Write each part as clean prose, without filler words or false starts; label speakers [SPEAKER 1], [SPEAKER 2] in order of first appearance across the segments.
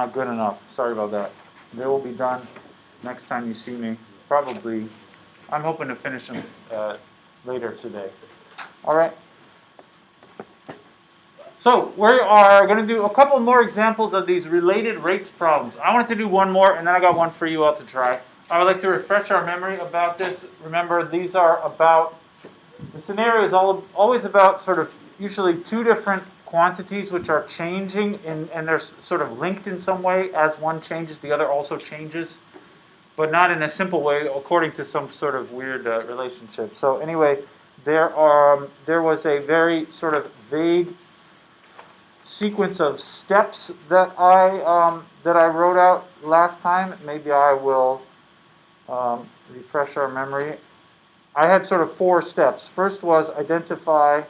[SPEAKER 1] not good enough. Sorry about that. They will be done next time you see me. Probably. I'm hoping to finish them later today. All right. So we are going to do a couple more examples of these related rates problems. I wanted to do one more, and then I got one for you all to try. I would like to refresh our memory about this. Remember, these are about, the scenario is always about sort of usually two different quantities which are changing, and they're sort of linked in some way. As one changes, the other also changes, but not in a simple way according to some sort of weird relationship. So anyway, there was a very sort of vague sequence of steps that I wrote out last time. Maybe I will refresh our memory. I had sort of 4 steps. First was identify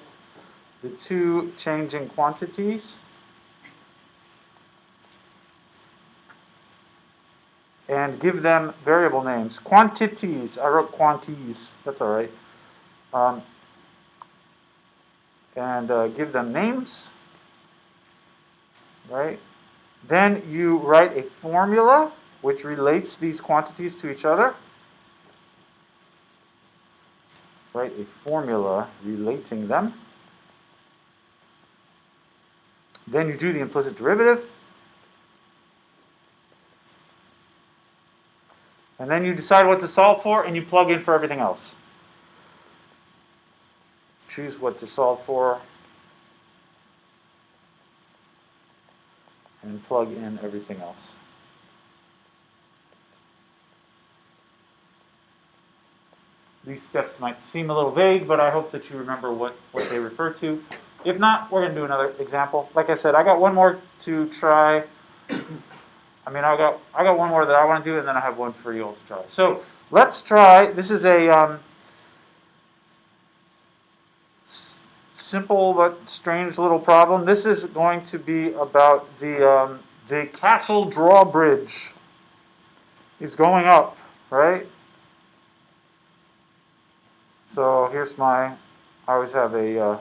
[SPEAKER 1] the two changing quantities. And give them variable names. Quantities. I wrote quantities. That's all right. And give them names. Right? Then you write a formula which relates these quantities to each other. Write a formula relating them. Then you do the implicit derivative. And then you decide what to solve for, and you plug in for everything else. Choose what to solve for, and plug in everything else. These steps might seem a little vague, but I hope that you remember what they refer to. If not, we're going to do another example. Like I said, I got one more to try. I got one more that I want to do, and then I have one for you all to try. So let's try. This is a simple but strange little problem. This is going to be about the castle drawbridge is going up, right? So here's I always have a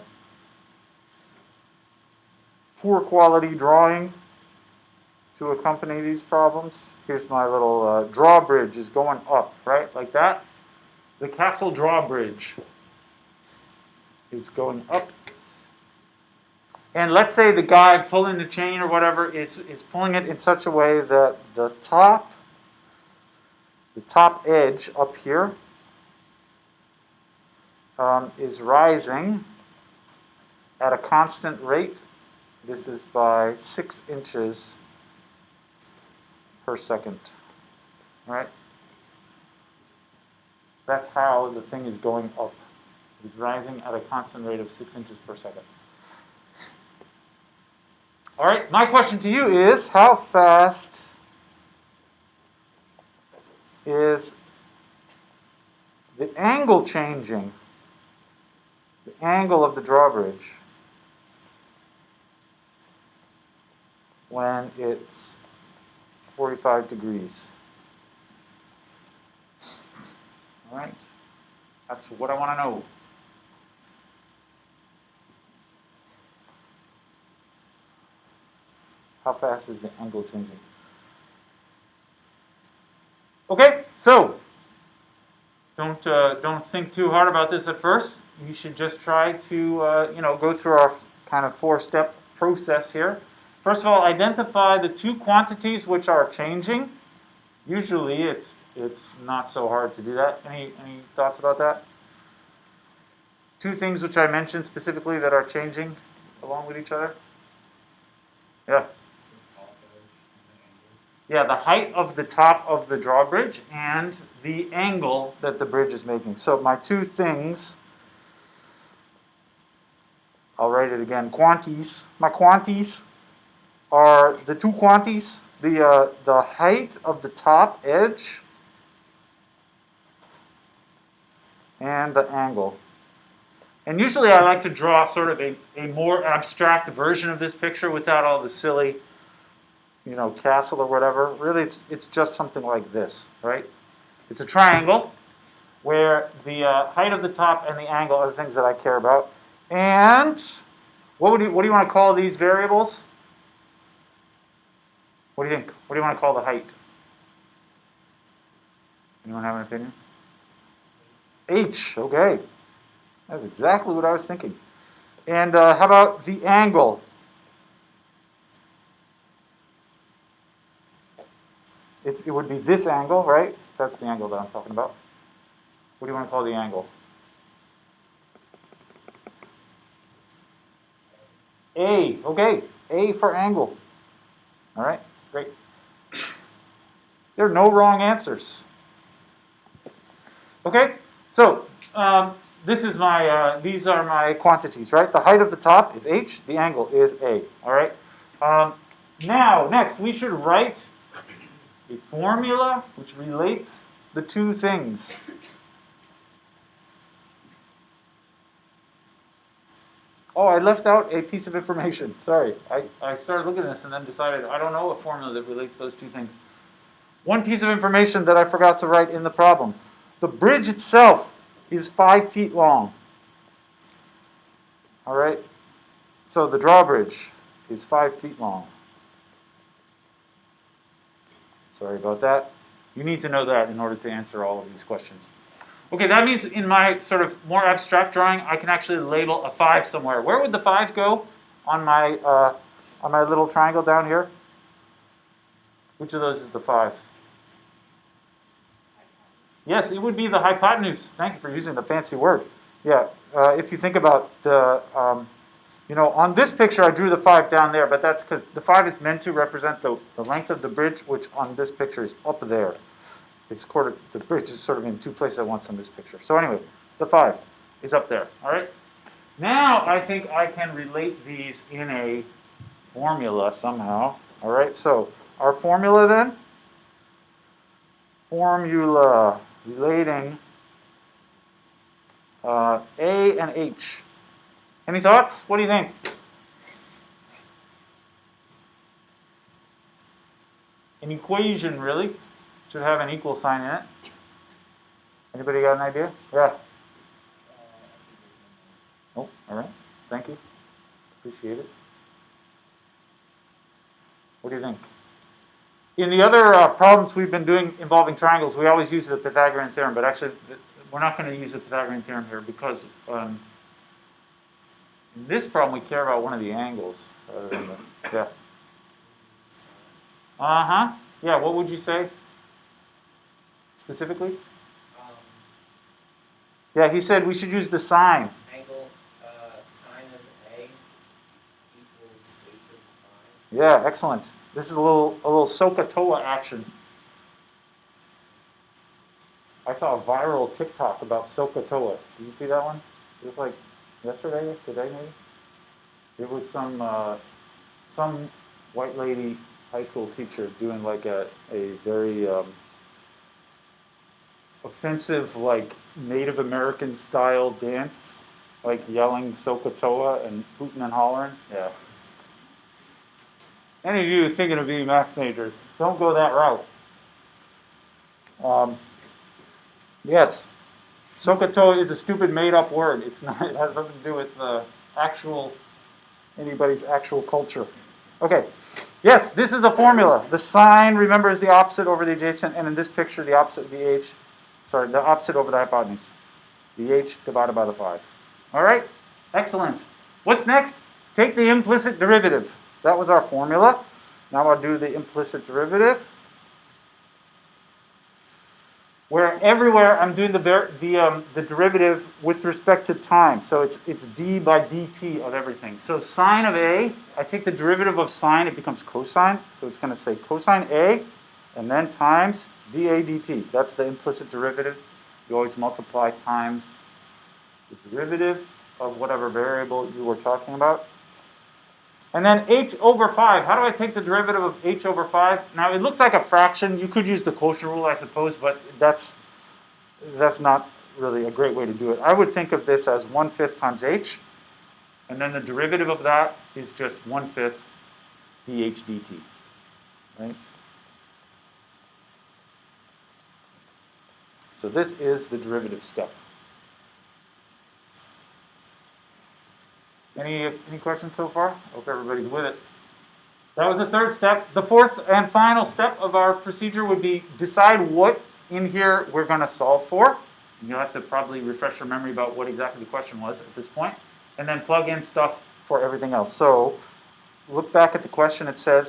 [SPEAKER 1] poor quality drawing to accompany these problems. Here's my little drawbridge is going up, right? Like that. The castle drawbridge is going up. And let's say the guy pulling the chain or whatever is pulling it in such a way that the top edge up here is rising at a constant rate. This is by 6 inches per second. All right? That's how the thing is going up. It's rising at a constant rate of 6 inches per second. All right, my question to you is, how fast is the angle changing? The angle of the drawbridge when it's 45 degrees. All right, that's what I want to know. How fast is the angle changing? Okay, so don't think too hard about this at first. You should just try to go through our kind of 4-step process here. First of all, identify the two quantities which are changing. Usually, it's not so hard to do that. Any thoughts about that? Two things which I mentioned specifically that are changing along with each other. Yeah. Yeah, the height of the top of the drawbridge and the angle that the bridge is making. So my two things, I'll write it again, quantities. My quantities are the two quantities, the height of the top edge and the angle. And usually I like to draw sort of a more abstract version of this picture without all the silly castle or whatever. Really, it's just something like this, right? It's a triangle where the height of the top and the angle are the things that I care about. And what do you want to call these variables? What do you think? What do you want to call the height? Anyone have an opinion? H, okay. That's exactly what I was thinking. And how about the angle? It would be this angle, right? That's the angle that I'm talking about. What do you want to call the angle? A, okay. A for angle. All right, great. There are no wrong answers. Okay, so this is my, these are my quantities, right? The height of the top is h, the angle is a, all right? Now, next, we should write a formula which relates the two things. Oh, I left out a piece of information. Sorry, I started looking at this and then decided I don't know a formula that relates those two things. One piece of information that I forgot to write in the problem. The bridge itself is 5 feet long. All right? So the drawbridge is 5 feet long. Sorry about that. You need to know that in order to answer all of these questions. Okay, that means in my sort of more abstract drawing, I can actually label a 5 somewhere. Where would the 5 go on my little triangle down here? Which of those is the 5? Yes, it would be the hypotenuse. Thank you for using the fancy word. Yeah, if you think about the, you know, on this picture I drew the 5 down there, but that's because the 5 is meant to represent the length of the bridge, which on this picture is up there. It's the bridge is sort of in 2 places at once on this picture. So anyway, the 5 is up there, all right? Now I think I can relate these in a formula somehow, all right? So our formula then, formula relating A and H. Any thoughts? What do you think? An equation, really, should have an equal sign in it. Anybody got an idea? Yeah. Oh, all right. Thank you. Appreciate it. What do you think? In the other problems we've been doing involving triangles, we always use the Pythagorean theorem, but actually we're not going to use the Pythagorean theorem here because in this problem we care about one of the angles rather than the, yeah. Uh-huh. Yeah, what would you say specifically? Yeah, he said we should use the sine.
[SPEAKER 2] Angle, sine of A equals h of 5.
[SPEAKER 1] Yeah, excellent. This is a little SOHCAHTOA action. I saw a viral TikTok about SOHCAHTOA. Did you see that one? It was like yesterday, today maybe? It was some white lady high school teacher doing like a very offensive, like Native American style dance, like yelling SOHCAHTOA and hooting and hollering. Yeah. Any of you thinking of being math majors, don't go that route. Yes, SOHCAHTOA is a stupid made-up word. It's not. It has nothing to do with anybody's actual culture. Okay. Yes, this is a formula. The sine, remember, is the opposite over the adjacent, and in this picture, the opposite of the h. Sorry, the opposite over the hypotenuse. The h divided by the 5. All right. Excellent. What's next? Take the implicit derivative. That was our formula. Now I'll do the implicit derivative. Where everywhere I'm doing the derivative with respect to time. So it's d by dt of everything. So sine of a, I take the derivative of sine, it becomes cosine. So it's going to say cosine a, and then times dA dt. That's the implicit derivative. You always multiply times the derivative of whatever variable you were talking about. And then h over 5. How do I take the derivative of h over 5? Now, it looks like a fraction. You could use the quotient rule, I suppose, but that's not really a great way to do it. I would think of this as 1/5 times h, and then the derivative of that is just 1/5 dh dt, right? So this is the derivative step. Any questions so far? I hope everybody's with it. That was the third step. The fourth and final step of our procedure would be decide what in here we're going to solve for. You'll have to probably refresh your memory about what exactly the question was at this point, and then plug in stuff for everything else. So look back at the question. It says,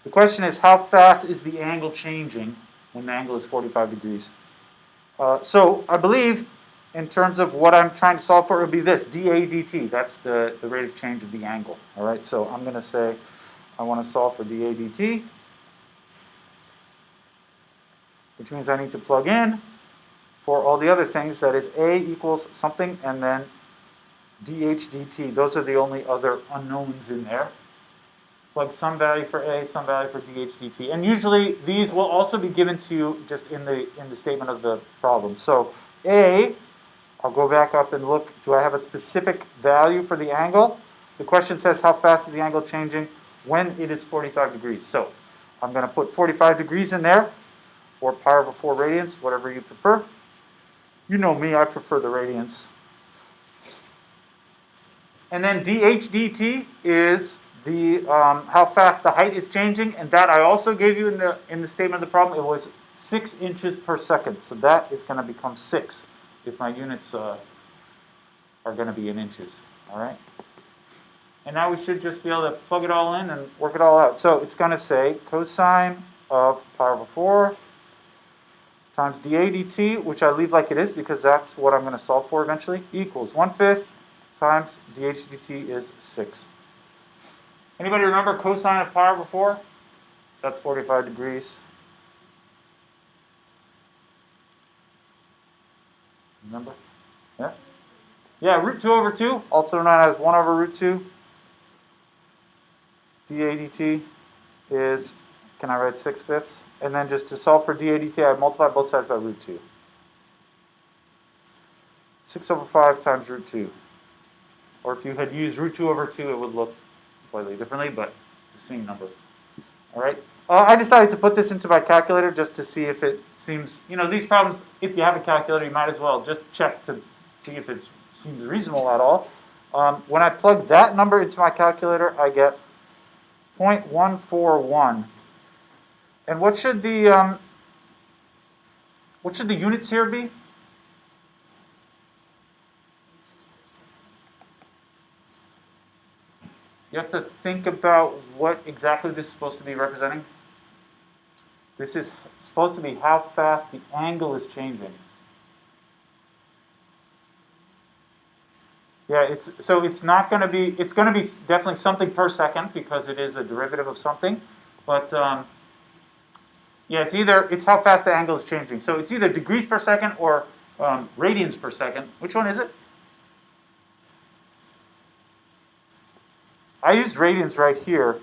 [SPEAKER 1] the question is, how fast is the angle changing when the angle is 45 degrees? So I believe in terms of what I'm trying to solve for, it would be this, dA dt. That's the rate of change of the angle. All right, so I'm going to say I want to solve for dA dt, which means I need to plug in for all the other things. That is A equals something, and then dH dt. Those are the only other unknowns in there. Plug some value for A, some value for dH dt. And usually these will also be given to you just in the statement of the problem. So A, I'll go back up and look, do I have a specific value for the angle? The question says, how fast is the angle changing when it is 45 degrees? So I'm going to put 45 degrees in there, or pi over 4 radians, whatever you prefer. You know me, I prefer the radians. And then dH dt is the how fast the height is changing, and that I also gave you in the statement of the problem. It was 6 inches per second, so that is going to become 6 if my units are going to be in inches. All right. And now we should just be able to plug it all in and work it all out. So it's going to say cosine of pi over 4 times dA dt, which I leave like it is because that's what I'm going to solve for eventually, equals 1/5 times dH dt is 6. Anybody remember cosine of pi over 4? That's 45 degrees. Remember? Yeah? Yeah, root 2 over 2, also known as 1 over root 2. dA dt is, can I write 6/5? And then just to solve for dA dt, I multiply both sides by root 2. 6 over 5 times root 2. Or if you had used root 2 over 2, it would look slightly differently, but the same number. All right. I decided to put this into my calculator just to see if it seems, these problems, if you have a calculator, you might as well just check to see if it seems reasonable at all. When I plug that number into my calculator, I get 0.141. And what should the units here be? You have to think about what exactly this is supposed to be representing. This is supposed to be how fast the angle is changing. Yeah, it's not going to be, it's going to be definitely something per second because it is a derivative of something. But yeah, it's how fast the angle is changing. So it's either degrees per second or radians per second. Which one is it? I used radians right here,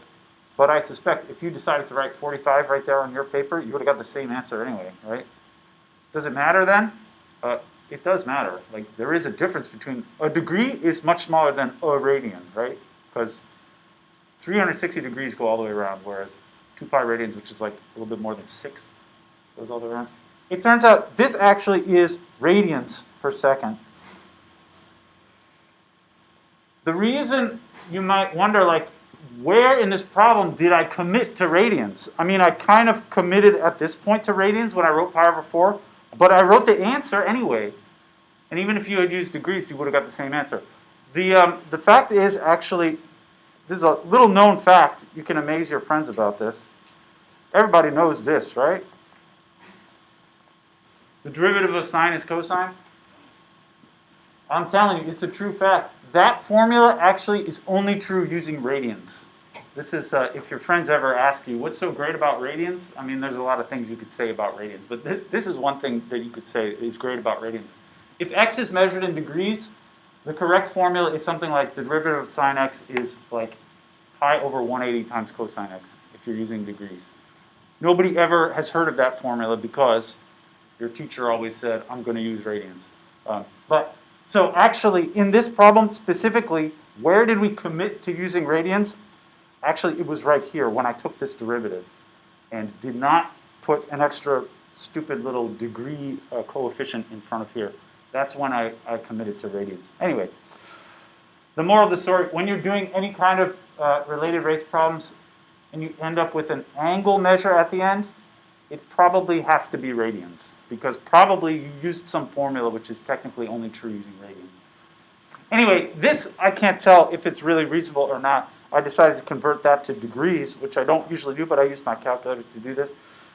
[SPEAKER 1] but I suspect if you decided to write 45 right there on your paper, you would have got the same answer anyway, right? Does it matter then? It does matter. Like, there is a difference between, a degree is much smaller than a radian, right? Because 360 degrees go all the way around, whereas 2 pi radians, which is like a little bit more than 6, goes all the way around. It turns out this actually is radians per second. The reason you might wonder, like, where in this problem did I commit to radians? I mean, I kind of committed at this point to radians when I wrote pi over 4, but I wrote the answer anyway. And even if you had used degrees, you would have got the same answer. The fact is, actually, this is a little known fact. You can amaze your friends about this. Everybody knows this, right? The derivative of sine is cosine. I'm telling you, it's a true fact. That formula actually is only true using radians. This is, if your friends ever ask you, what's so great about radians? I mean, there's a lot of things you could say about radians, but this is one thing that you could say is great about radians. If x is measured in degrees, the correct formula is something like the derivative of sine x is like pi over 180 times cosine x, if you're using degrees. Nobody ever has heard of that formula because your teacher always said, I'm going to use radians. So actually, in this problem specifically, where did we commit to using radians? Actually, it was right here when I took this derivative and did not put an extra stupid little degree coefficient in front of here. That's when I committed to radians. Anyway, the moral of the story, when you're doing any kind of related rates problems, and you end up with an angle measure at the end, it probably has to be radians, because probably you used some formula which is technically only true using radians. Anyway, this I can't tell if it's really reasonable or not. I decided to convert that to degrees, which I don't usually do, but I use my calculator to do this.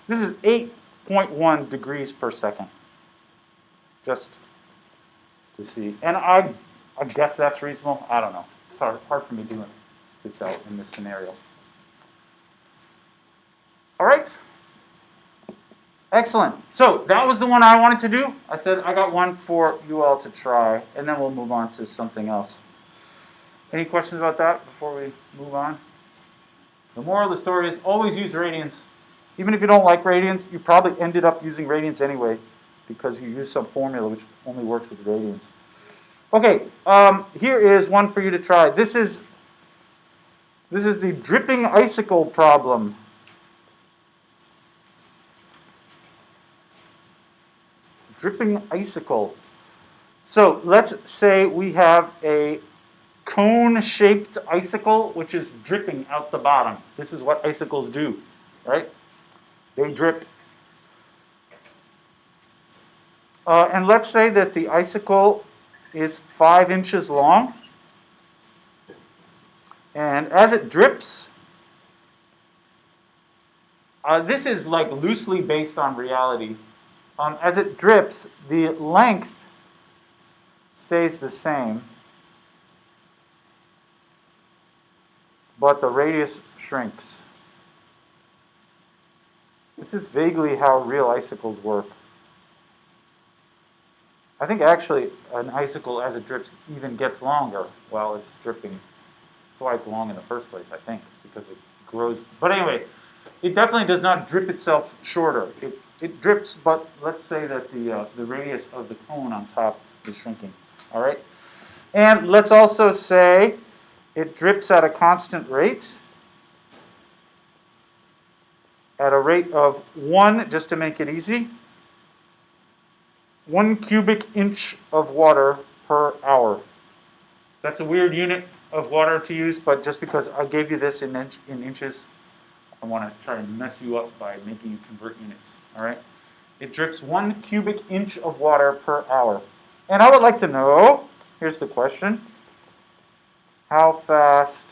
[SPEAKER 1] This is 8.1 degrees per second, just to see. And I guess that's reasonable. I don't know. It's hard for me to tell in this scenario. All right. Excellent. So that was the one I wanted to do. I said I got one for you all to try, and then we'll move on to something else. Any questions about that before we move on? The moral of the story is always use radians. Even if you don't like radians, you probably ended up using radians anyway because you used some formula which only works with radians. Okay, here is one for you to try. This is the dripping icicle problem. Dripping icicle. So let's say we have a cone-shaped icicle which is dripping out the bottom. This is what icicles do, right? They drip. And let's say that the icicle is 5 inches long. And as it drips, this is like loosely based on reality. As it drips, the length stays the same, but the radius shrinks. This is vaguely how real icicles work. I think actually an icicle as it drips even gets longer while it's dripping. That's why it's long in the first place, I think, because it grows. But anyway, it definitely does not drip itself shorter. It drips, but let's say that the radius of the cone on top is shrinking. All right? And let's also say it drips at a constant rate, at a rate of 1, just to make it easy, 1 cubic inch of water per hour. That's a weird unit of water to use, but just because I gave you this in inches, I want to try and mess you up by making you convert units. All right? It drips 1 cubic inch of water per hour. And I would like to know, here's the question, how fast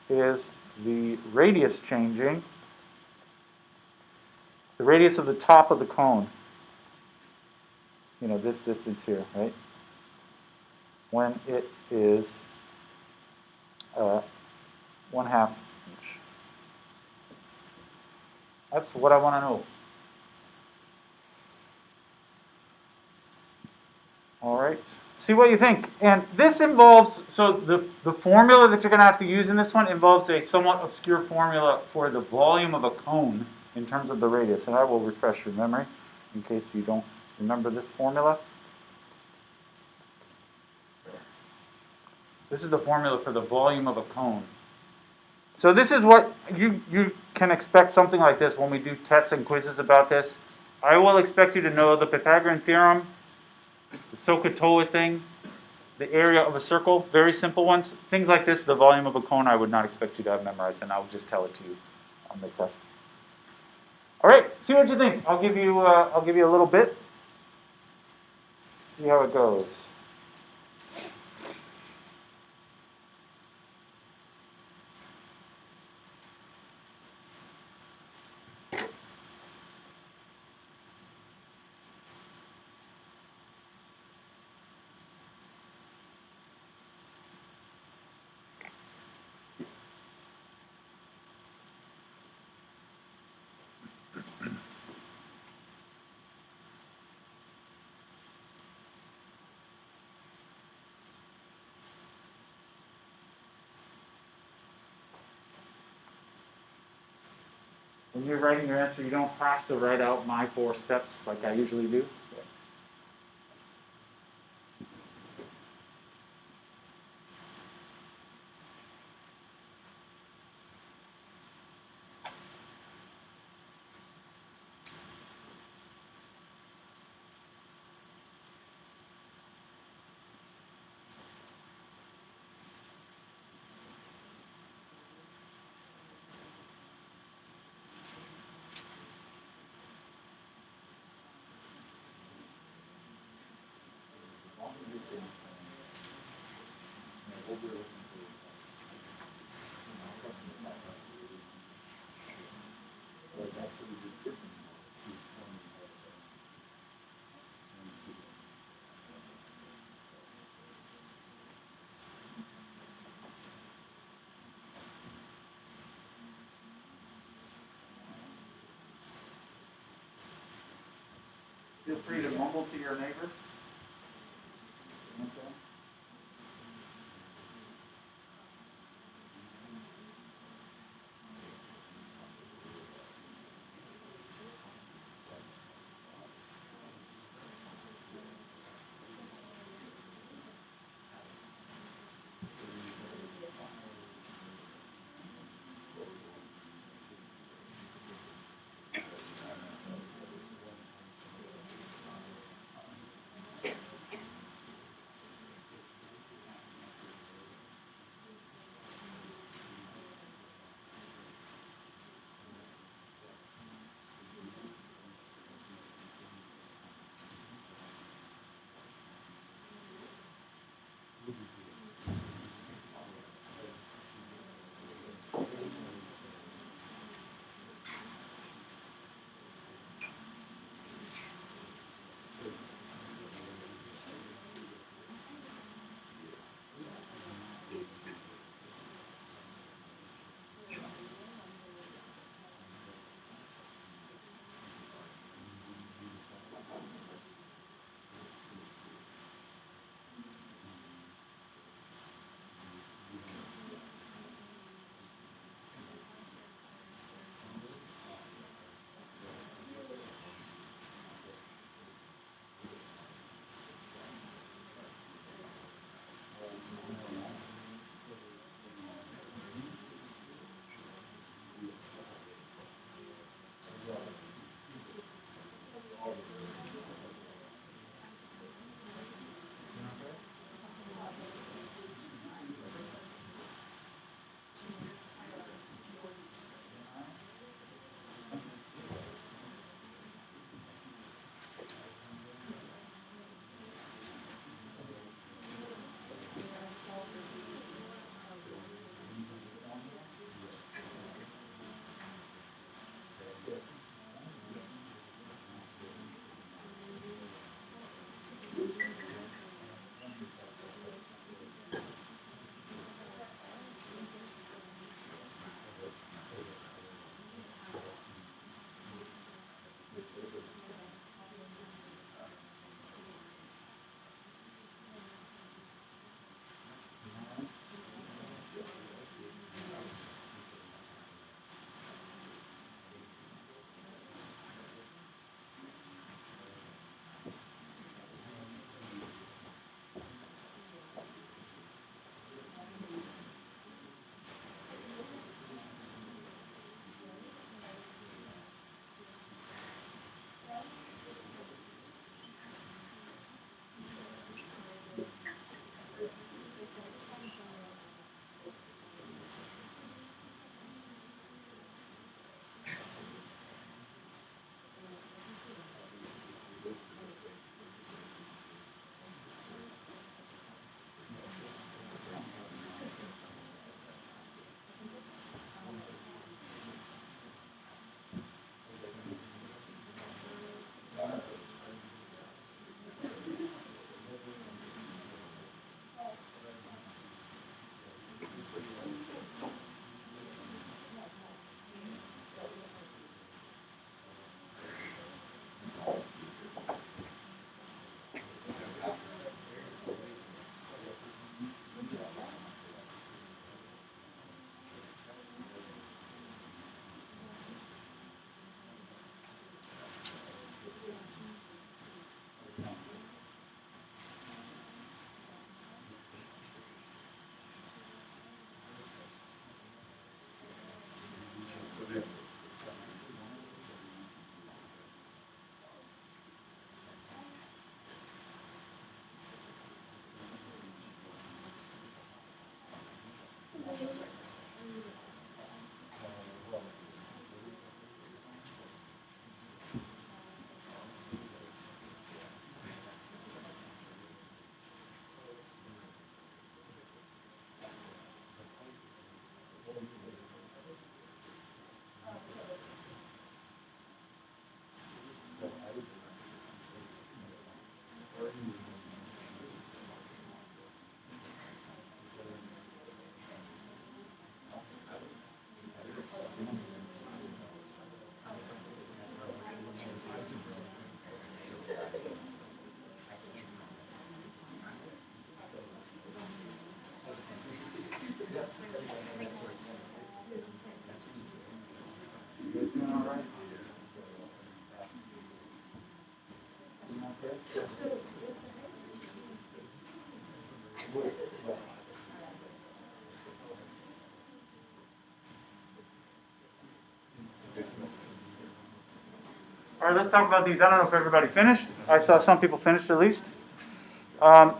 [SPEAKER 1] is the radius changing? The radius of the top of the cone. You know, this distance here, right? When it is 1/2 inch. That's what I want to know. All right. See what you think. And this involves, so the formula that you're going to have to use in this one involves a somewhat obscure formula for the volume of a cone in terms of the radius. And I will refresh your memory in case you don't remember this formula. This is the formula for the volume of a cone. So this is what you can expect something like this when we do tests and quizzes about this. I will expect you to know the Pythagorean theorem, the SOHCAHTOA thing, the area of a circle, very simple ones. Things like this, the volume of a cone, I would not expect you to have memorized, and I'll just tell it to you on the test. All right, see what you think. I'll give you a little bit. See how it goes. When you're writing your answer, you don't have to write out my 4 steps like I usually do. Feel free to mumble to your neighbors. Okay. All right, let's talk about these. I don't know if everybody finished. I saw some people finished at least. Um,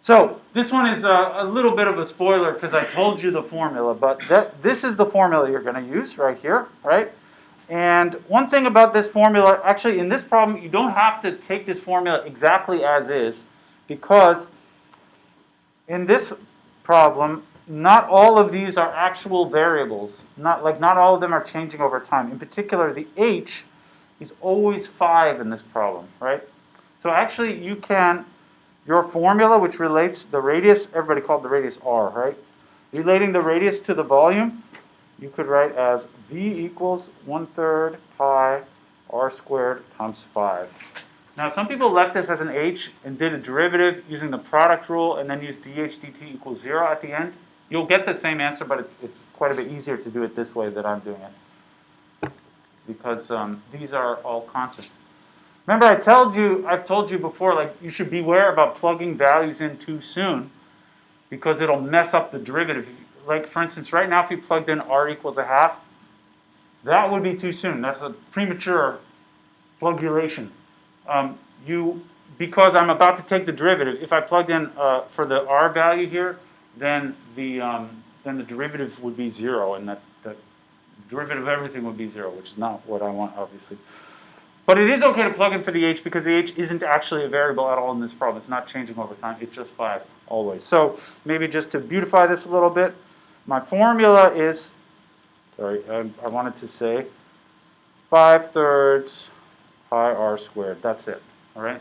[SPEAKER 1] so this one is a little bit of a spoiler because I told you the formula, but this is the formula you're going to use right here, right? And one thing about this formula, actually in this problem, you don't have to take this formula exactly as is, because in this problem, not all of these are actual variables. Not all of them are changing over time. In particular, the h is always 5 in this problem, right? So actually you can, your formula which relates the radius, everybody called the radius r, right? Relating the radius to the volume, you could write as v equals 1/3 pi r squared times 5. Now some people left this as an h and did a derivative using the product rule and then used dh dt equals 0 at the end. You'll get the same answer, but it's quite a bit easier to do it this way that I'm doing it, because these are all constants. Remember, I've told you before, like you should beware about plugging values in too soon, because it'll mess up the derivative. Like for instance, right now if you plugged in r equals 1/2, that would be too soon. That's a premature plugulation. Because I'm about to take the derivative, if I plugged in for the r value here, then the derivative would be 0, and that derivative of everything would be 0, which is not what I want, obviously. But it is okay to plug in for the h because the h isn't actually a variable at all in this problem. It's not changing over time. It's just 5 always. So maybe just to beautify this a little bit, my formula is, I wanted to say 5/3 pi r squared. That's it. All right.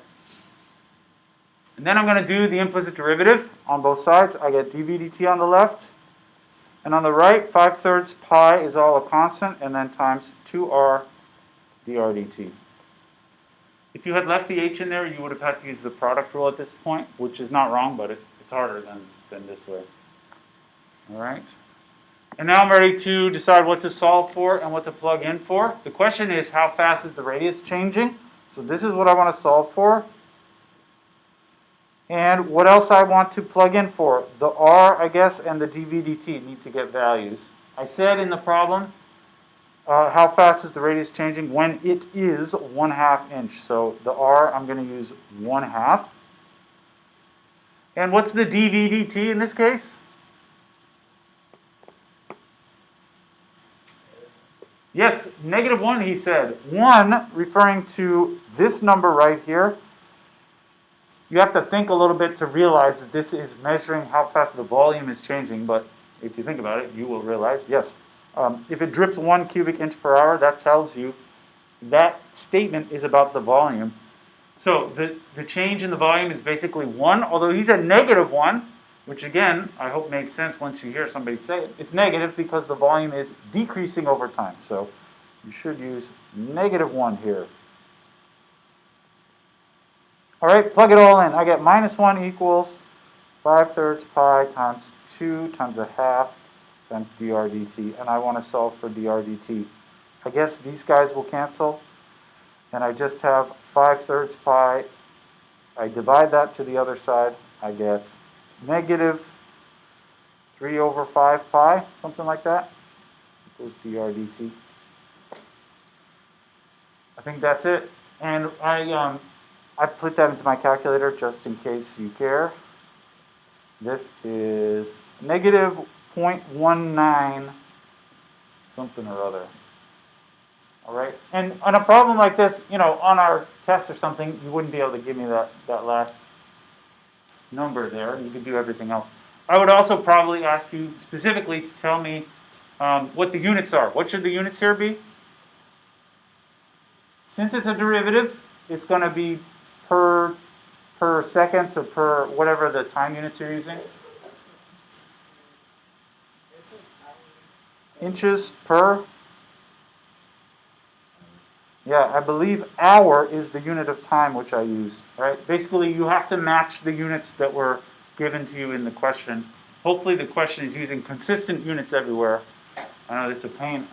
[SPEAKER 1] And then I'm going to do the implicit derivative on both sides. I get dv dt on the left. And on the right, 5/3 pi is all a constant, and then times 2r dr dt. If you had left the h in there, you would have had to use the product rule at this point, which is not wrong, but it's harder than this way. All right. And now I'm ready to decide what to solve for and what to plug in for. The question is, how fast is the radius changing? So this is what I want to solve for. And what else I want to plug in for? The r, I guess, and the dv dt need to get values. I said in the problem, how fast is the radius changing when it is 1/2 inch. So the r, I'm going to use 1/2. And what's the dv dt in this case? Yes, -1, he said. 1, referring to this number right here. You have to think a little bit to realize that this is measuring how fast the volume is changing, but if you think about it, you will realize, yes. If it drips 1 cubic inch per hour, that tells you that statement is about the volume. So the change in the volume is basically 1, although he said -1, which again, I hope makes sense once you hear somebody say it. It's negative because the volume is decreasing over time. So you should use -1 here. All right, plug it all in. I get -1 equals 5/3 pi times 2 times 1/2 times dr dt. And I want to solve for dr dt. I guess these guys will cancel. And I just have 5/3 pi. I divide that to the other side. I get -3/5 pi, something like that, equals dr dt. I think that's it. And I put that into my calculator just in case you care. This is -0.19 something or other. All right. And on a problem like this, on our test or something, you wouldn't be able to give me that last number there. You could do everything else. I would also probably ask you specifically to tell me what the units are. What should the units here be? Since it's a derivative, it's going to be per second, so per whatever the time units you're using. Inches per Yeah, I believe hour is the unit of time which I used, right? Basically, you have to match the units that were given to you in the question. Hopefully the question is using consistent units everywhere. I know it's a pain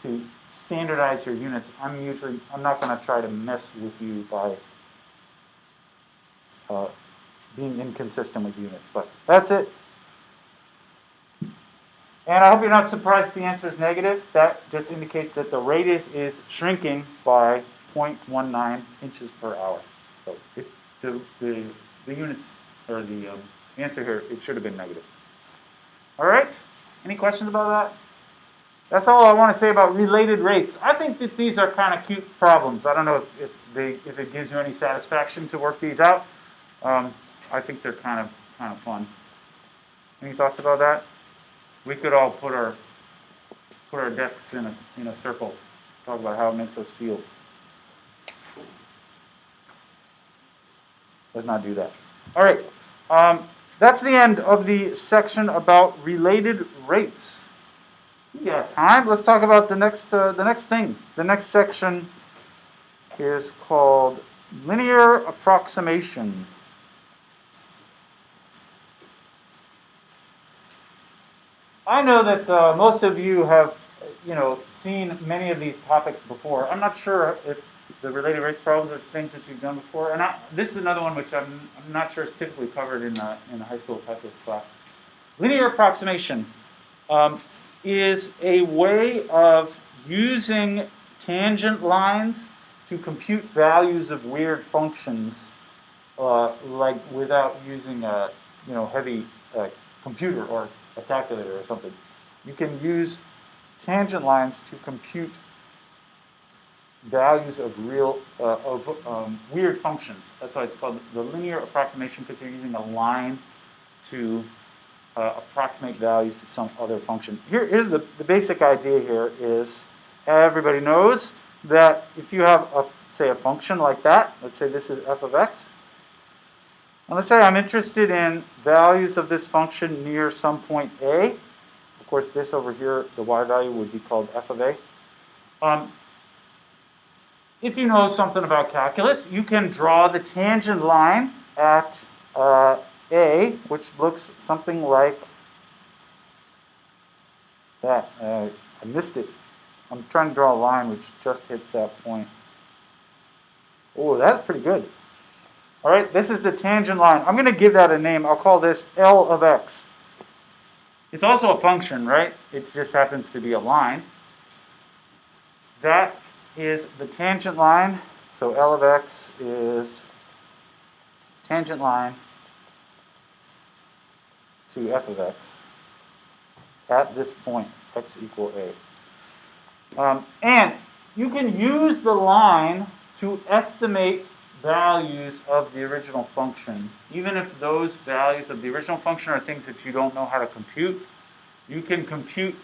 [SPEAKER 1] to standardize your units. I'm not going to try to mess with you by being inconsistent with units, but that's it. And I hope you're not surprised the answer is negative. That just indicates that the radius is shrinking by 0.19 inches per hour. So the units, or the answer here, it should have been negative. All right? Any questions about that? That's all I want to say about related rates. I think that these are kind of cute problems. I don't know if it gives you any satisfaction to work these out. I think they're kind of fun. Any thoughts about that? We could all put our desks in a circle, talk about how it makes us feel. Let's not do that. All right, that's the end of the section about related rates. We got time. Let's talk about the next thing. The next section is called Linear Approximation. I know that most of you have, seen many of these topics before. I'm not sure if the related rates problems are things that you've done before. And this is another one which I'm not sure is typically covered in a high school calculus class. Linear approximation is a way of using tangent lines to compute values of weird functions, like without using a heavy computer or a calculator or something. You can use tangent lines to compute values of weird functions. That's why it's called the linear approximation, because you're using a line to approximate values to some other function. Here's the basic idea here is everybody knows that if you have say a function like that, let's say this is f of x, and let's say I'm interested in values of this function near some point a. Of course, this over here, the y value would be called f of a. If you know something about calculus, you can draw the tangent line at a, which looks something like that. I missed it. I'm trying to draw a line which just hits that point. Oh, that's pretty good. All right, this is the tangent line. I'm going to give that a name. I'll call this L of x. It's also a function, right? It just happens to be a line. That is the tangent line. So L of x is tangent line to f of x at this point, x equal a. And you can use the line to estimate values of the original function. Even if those values of the original function are things that you don't know how to compute, you can compute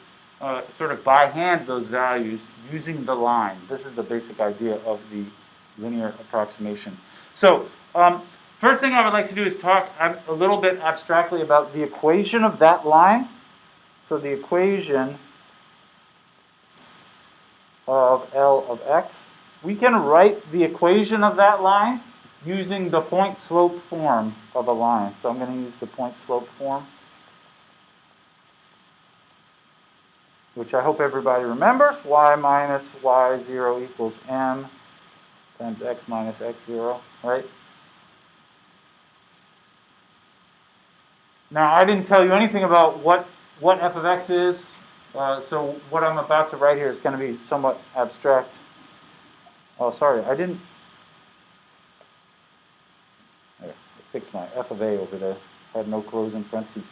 [SPEAKER 1] sort of by hand those values using the line. This is the basic idea of the linear approximation. So first thing I would like to do is talk a little bit abstractly about the equation of that line. So the equation of L of x, we can write the equation of that line using the point slope form of a line. So I'm going to use the point slope form, which I hope everybody remembers. Y minus y0 equals m times x minus x0, right? Now, I didn't tell you anything about what f of x is, so what I'm about to write here is going to be somewhat abstract. Oh, sorry, I didn't. There, I fixed my f of a over there. I had no closing parentheses.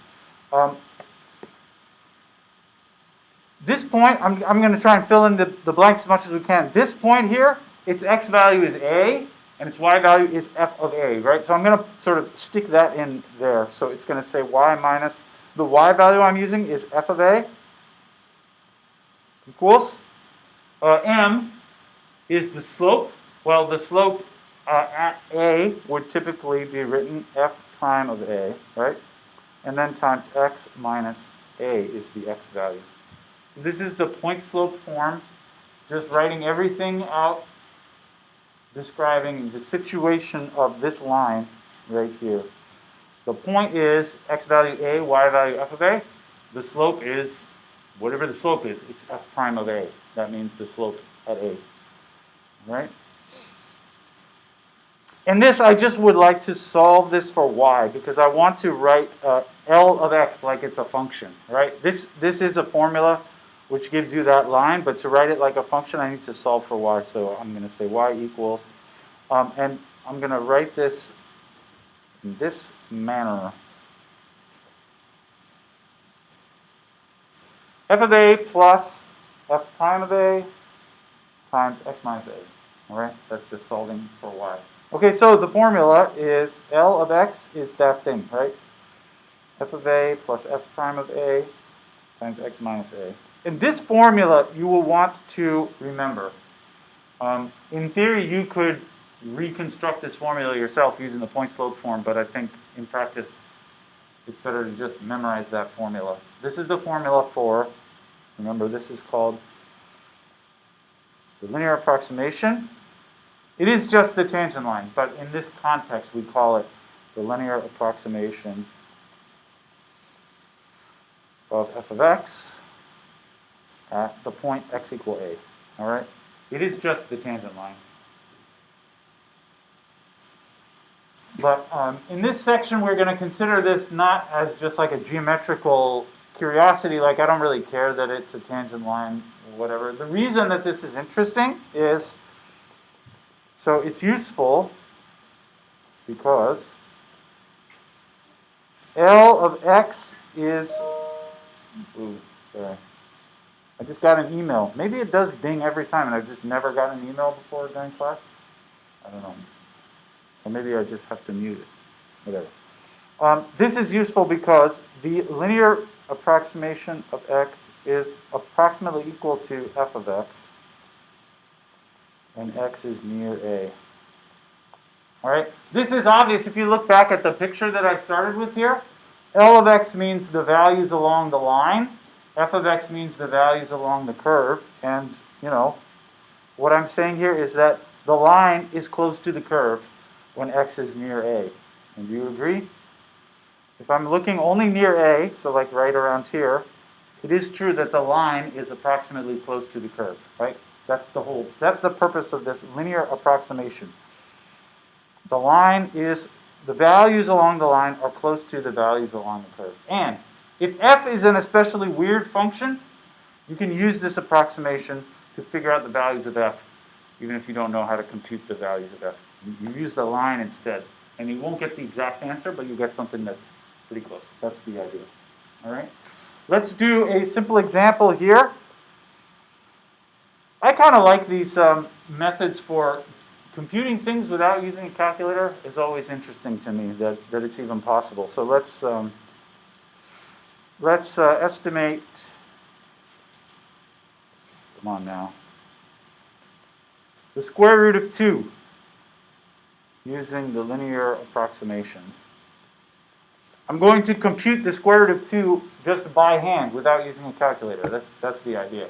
[SPEAKER 1] This point, I'm going to try and fill in the blanks as much as we can. This point here, its x value is a, and its y value is f of a, right? So I'm going to sort of stick that in there. So it's going to say y minus, the y value I'm using is f of a equals, m is the slope. Well, the slope at a would typically be written f prime of a, right? And then times x minus a is the x value. This is the point slope form, just writing everything out describing the situation of this line right here. The point is x value a, y value f of a. The slope is whatever the slope is. It's f prime of a. That means the slope at a. Right? And this, I just would like to solve this for y, because I want to write L of x like it's a function, right? This is a formula which gives you that line, but to write it like a function, I need to solve for y. So I'm going to say y equals, and I'm going to write this in this manner. F of a plus f prime of a times x minus a. All right, that's just solving for y. Okay, so the formula is L of x is that thing, right? F of a plus f prime of a times x minus a. In this formula, you will want to remember. In theory, you could reconstruct this formula yourself using the point slope form, but I think in practice, it's better to just memorize that formula. This is the formula for, remember, this is called the linear approximation. It is just the tangent line, but in this context, we call it the linear approximation of f of x at the point x equal a. All right? It is just the tangent line. But in this section, we're going to consider this not as just like a geometrical curiosity, like I don't really care that it's a tangent line or whatever. The reason that this is interesting is, so it's useful because L of x is, ooh, sorry. I just got an email. Maybe it does ding every time and I've just never gotten an email before during class. I don't know. Or maybe I just have to mute it. Whatever. This is useful because the linear approximation of x is approximately equal to f of x, and x is near a. All right? This is obvious if you look back at the picture that I started with here. L of x means the values along the line. F of x means the values along the curve. And, you know, what I'm saying here is that the line is close to the curve when x is near a. And do you agree? If I'm looking only near a, so like right around here, it is true that the line is approximately close to the curve, right? That's the purpose of this linear approximation. The line is, the values along the line are close to the values along the curve. And if f is an especially weird function, you can use this approximation to figure out the values of f, even if you don't know how to compute the values of f. You use the line instead. And you won't get the exact answer, but you get something that's pretty close. That's the idea. All right? Let's do a simple example here. I kind of like these methods for computing things without using a calculator. Is always interesting to me that it's even possible. So let's estimate, come on now, the square root of 2 using the linear approximation. I'm going to compute the square root of 2 just by hand without using a calculator. That's the idea.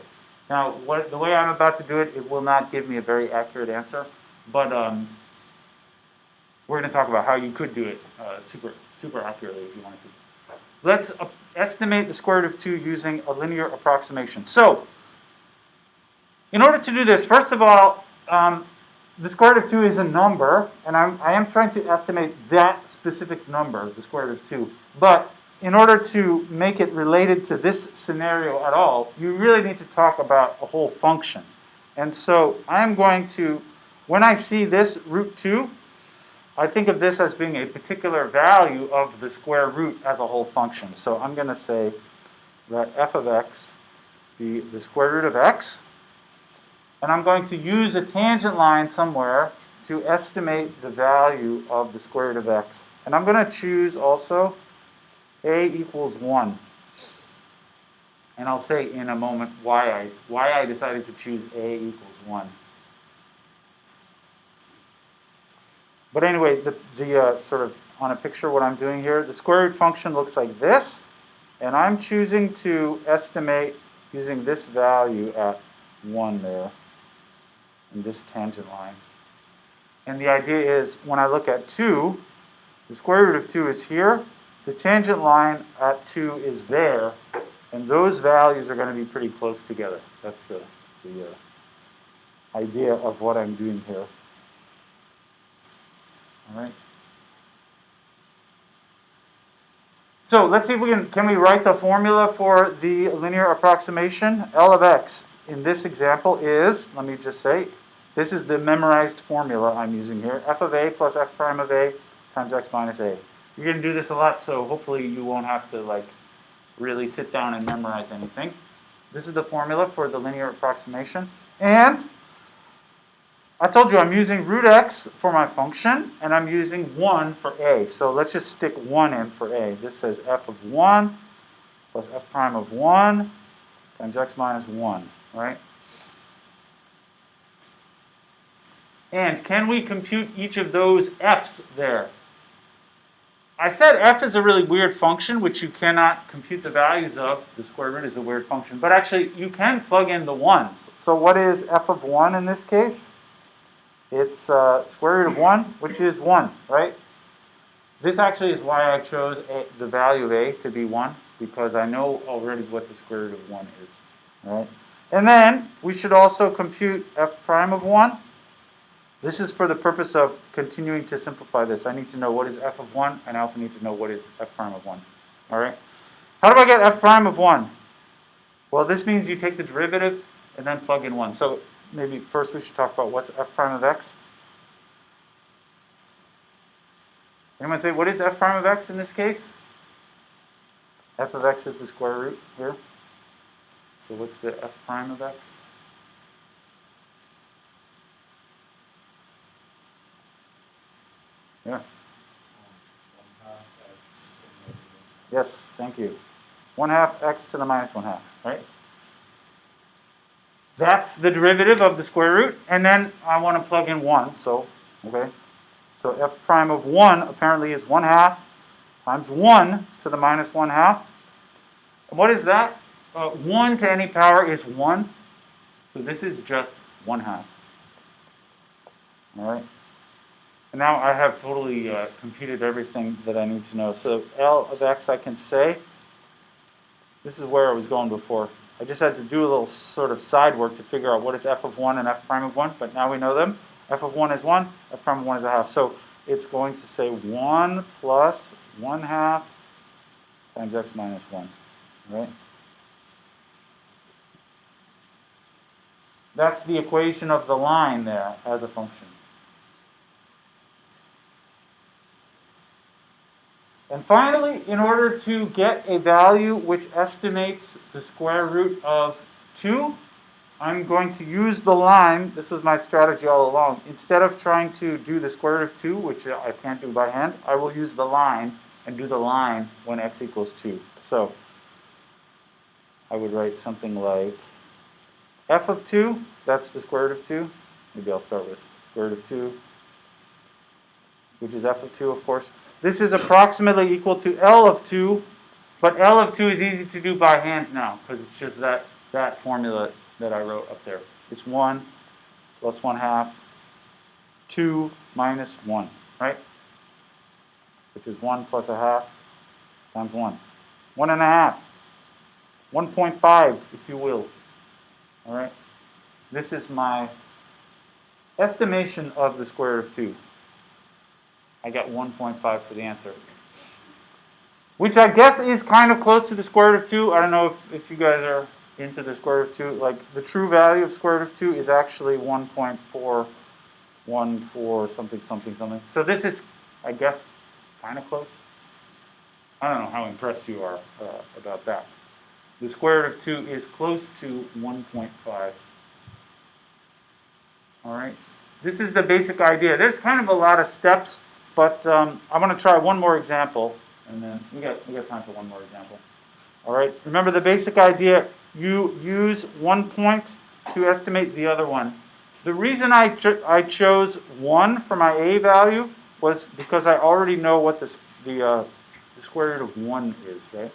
[SPEAKER 1] Now, the way I'm about to do it, it will not give me a very accurate answer, but we're going to talk about how you could do it super accurately if you wanted to. Let's estimate the square root of 2 using a linear approximation. So, in order to do this, first of all, the square root of 2 is a number, and I am trying to estimate that specific number, the square root of 2. But in order to make it related to this scenario at all, you really need to talk about a whole function. And so I am going to, when I see this root 2, I think of this as being a particular value of the square root as a whole function. So I'm going to say that f of x be the square root of x. And I'm going to use a tangent line somewhere to estimate the value of the square root of x. And I'm going to choose also a equals 1. And I'll say in a moment why I decided to choose a equals 1. But anyway, the sort of on a picture what I'm doing here, the square root function looks like this. And I'm choosing to estimate using this value at 1 there. In this tangent line. And the idea is when I look at 2, the square root of 2 is here, the tangent line at 2 is there, and those values are going to be pretty close together. That's the idea of what I'm doing here. All right. So let's see if we can we write the formula for the linear approximation? L of x in this example is, let me just say, this is the memorized formula I'm using here. F of a plus f prime of a times x minus a. You're going to do this a lot, so hopefully you won't have to like really sit down and memorize anything. This is the formula for the linear approximation. And I told you I'm using root x for my function, and I'm using 1 for a. So let's just stick 1 in for a. This says f of 1 plus f prime of 1 times x minus 1, right? And can we compute each of those f's there? I said f is a really weird function, which you cannot compute the values of. The square root is a weird function. But actually, you can plug in the 1s. So what is f of 1 in this case? It's square root of 1, which is 1, right? This actually is why I chose the value of a to be 1, because I know already what the square root of 1 is, right? And then we should also compute f prime of 1. This is for the purpose of continuing to simplify this. I need to know what is f of 1, and I also need to know what is f prime of 1, all right? How do I get f prime of 1? Well, this means you take the derivative and then plug in 1. So maybe first we should talk about what's f prime of x. Anyone say, what is f prime of x in this case? F of x is the square root here. So what's the f prime of x? Yeah. Yes, thank you. 1/2 x to the minus 1/2, right? That's the derivative of the square root, and then I want to plug in 1, so, okay. So f prime of 1 apparently is 1/2 times 1 to the minus 1/2. And what is that? 1 to any power is 1, so this is just 1/2. All right. And now I have totally computed everything that I need to know. So L of x I can say, this is where I was going before. I just had to do a little sort of side work to figure out what is f of 1 and f prime of 1, but now we know them. F of 1 is 1, f prime of 1 is 1/2. So it's going to say 1 plus 1/2 times x minus 1, right? That's the equation of the line there as a function. And finally, in order to get a value which estimates the square root of 2, I'm going to use the line. This was my strategy all along. Instead of trying to do the square root of 2, which I can't do by hand, I will use the line and do the line when x equals 2. So I would write something like f of 2, that's the square root of 2. Maybe I'll start with square root of 2, which is f of 2, of course. This is approximately equal to L of 2, but L of 2 is easy to do by hand now, because it's just that formula that I wrote up there. It's 1 plus 1/2, 2 minus 1, right? Which is 1 plus 1/2 times 1. 1.5. 1.5, if you will. All right? This is my estimation of the square root of 2. I got 1.5 for the answer. Which I guess is kind of close to the square root of 2. I don't know if you guys are into the square root of 2. Like, the true value of square root of 2 is actually 1.414 something, something, something. So this is, I guess, kind of close. I don't know how impressed you are about that. The square root of 2 is close to 1.5. All right. This is the basic idea. There's kind of a lot of steps, but I want to try one more example, and then we got time for one more example. All right. Remember the basic idea. You use one point to estimate the other one. The reason I chose 1 for my a value was because I already know what the square root of 1 is, right?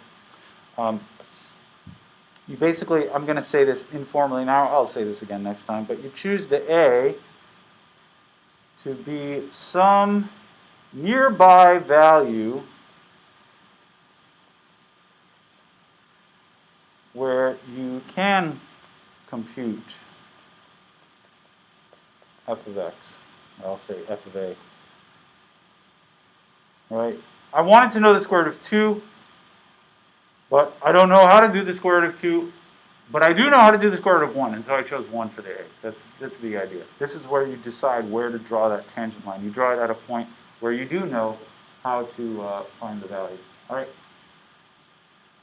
[SPEAKER 1] You basically, I'm going to say this informally now. I'll say this again next time. But you choose the a to be some nearby value where you can compute f of x. I'll say f of a. Right? I wanted to know the square root of 2, but I don't know how to do the square root of 2. But I do know how to do the square root of 1, and so I chose 1 for the a. That's the idea. This is where you decide where to draw that tangent line. You draw it at a point where you do know how to find the value. All right.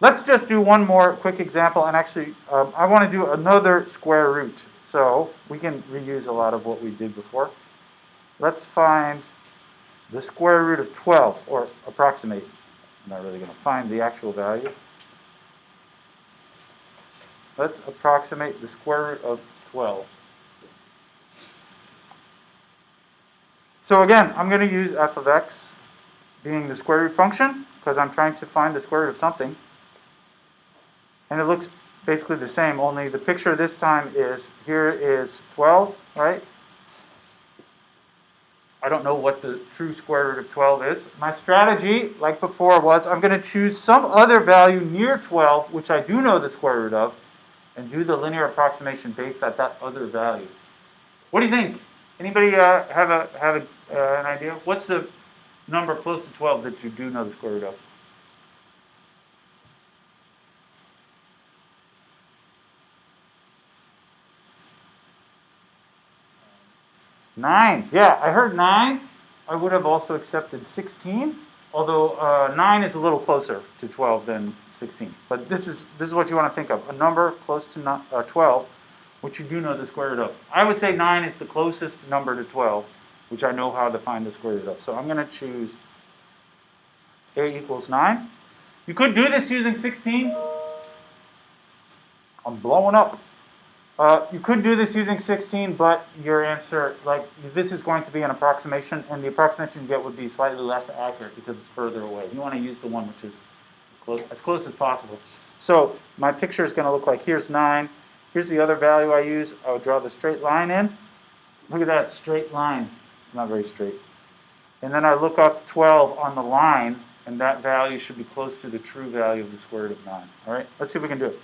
[SPEAKER 1] Let's just do one more quick example, and actually, I want to do another square root. So we can reuse a lot of what we did before. Let's find the square root of 12, or approximate. I'm not really going to find the actual value. Let's approximate the square root of 12. So again, I'm going to use f of x being the square root function, because I'm trying to find the square root of something. And it looks basically the same, only the picture this time is, here is 12, right? I don't know what the true square root of 12 is. My strategy, like before, was I'm going to choose some other value near 12, which I do know the square root of, and do the linear approximation based at that other value. What do you think? Anybody have an idea? What's the number close to 12 that you do know the square root of? 9. Yeah, I heard 9. I would have also accepted 16, although 9 is a little closer to 12 than 16. But this is what you want to think of. A number close to 12, which you do know the square root of. I would say 9 is the closest number to 12, which I know how to find the square root of. So I'm going to choose a equals 9. You could do this using 16. I'm blowing up. You could do this using 16, but your answer, like, this is going to be an approximation, and the approximation you get would be slightly less accurate because it's further away. You want to use the one which is as close as possible. So my picture is going to look like, here's 9. Here's the other value I use. I would draw the straight line in. Look at that straight line. It's not very straight. And then I look up 12 on the line, and that value should be close to the true value of the square root of 9. All right, let's see if we can do it.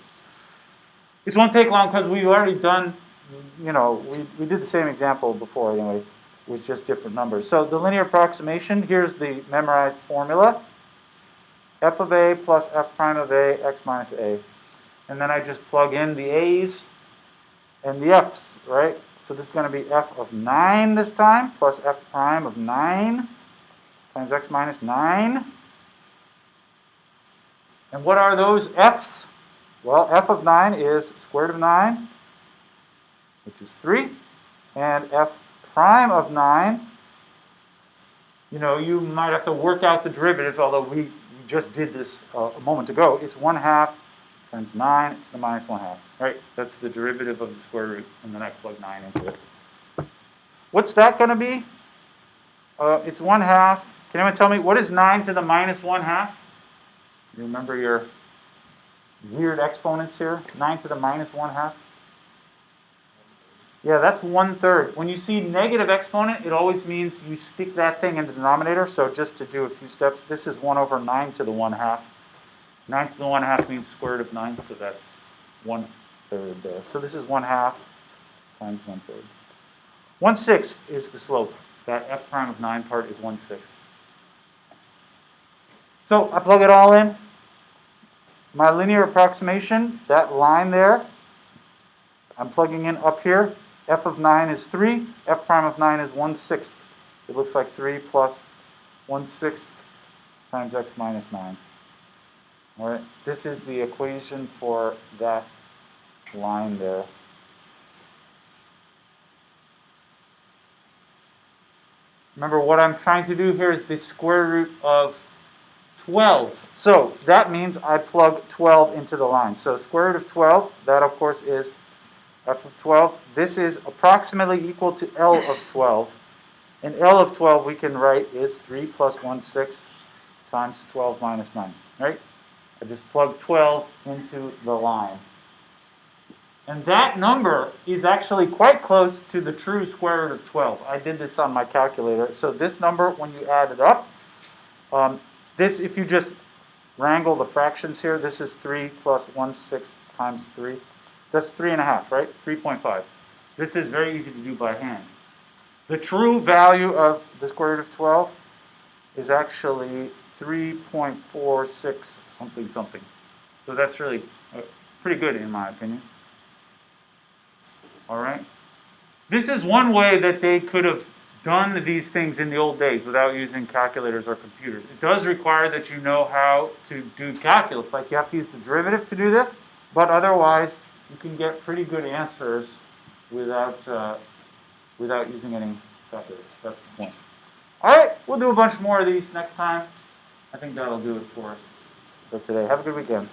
[SPEAKER 1] This won't take long because we've already done, we did the same example before anyway, with just different numbers. So the linear approximation, here's the memorized formula. F of a plus f prime of a, x minus a. And then I just plug in the a's and the f's, right? So this is going to be f of 9 this time, plus f prime of 9 times x minus 9. And what are those f's? Well, f of 9 is square root of 9, which is 3. And f prime of 9, you might have to work out the derivative, although we just did this a moment ago. It's 1/2 times 9 to the minus 1/2. Right? That's the derivative of the square root, and then I plug 9 into it. What's that going to be? It's 1/2. Can anyone tell me, what is 9 to the minus 1/2? You remember your weird exponents here? 9 to the minus 1/2? Yeah, that's 1/3. When you see negative exponent, it always means you stick that thing in the denominator. So just to do a few steps, this is 1 over 9 to the 1/2. 9 to the 1/2 means square root of 9, so that's 1/3 there. So this is 1/2 times 1/3. 1/6 is the slope. That f prime of 9 part is 1/6. So I plug it all in. My linear approximation, that line there, I'm plugging in up here. F of 9 is 3. F prime of 9 is 1/6. It looks like 3 plus 1/6 times x minus 9. All right, this is the equation for that line there. Remember, what I'm trying to do here is the square root of 12. So that means I plug 12 into the line. So square root of 12, that of course is f of 12. This is approximately equal to L of 12. And L of 12 we can write is 3 plus 1/6 times 12 minus 9. Right? I just plug 12 into the line. And that number is actually quite close to the true square root of 12. I did this on my calculator. So this number, when you add it up, this, if you just wrangle the fractions here, this is 3 plus 1/6 times 3. That's 3.5, right? 3.5. This is very easy to do by hand. The true value of the square root of 12 is actually 3.46 something something. So that's really pretty good in my opinion. All right. This is one way that they could have done these things in the old days without using calculators or computers. It does require that you know how to do calculus. Like you have to use the derivative to do this, but otherwise you can get pretty good answers without using any calculators. That's the point. All right, we'll do a bunch more of these next time. I think that'll do it for us for today. Have a good weekend.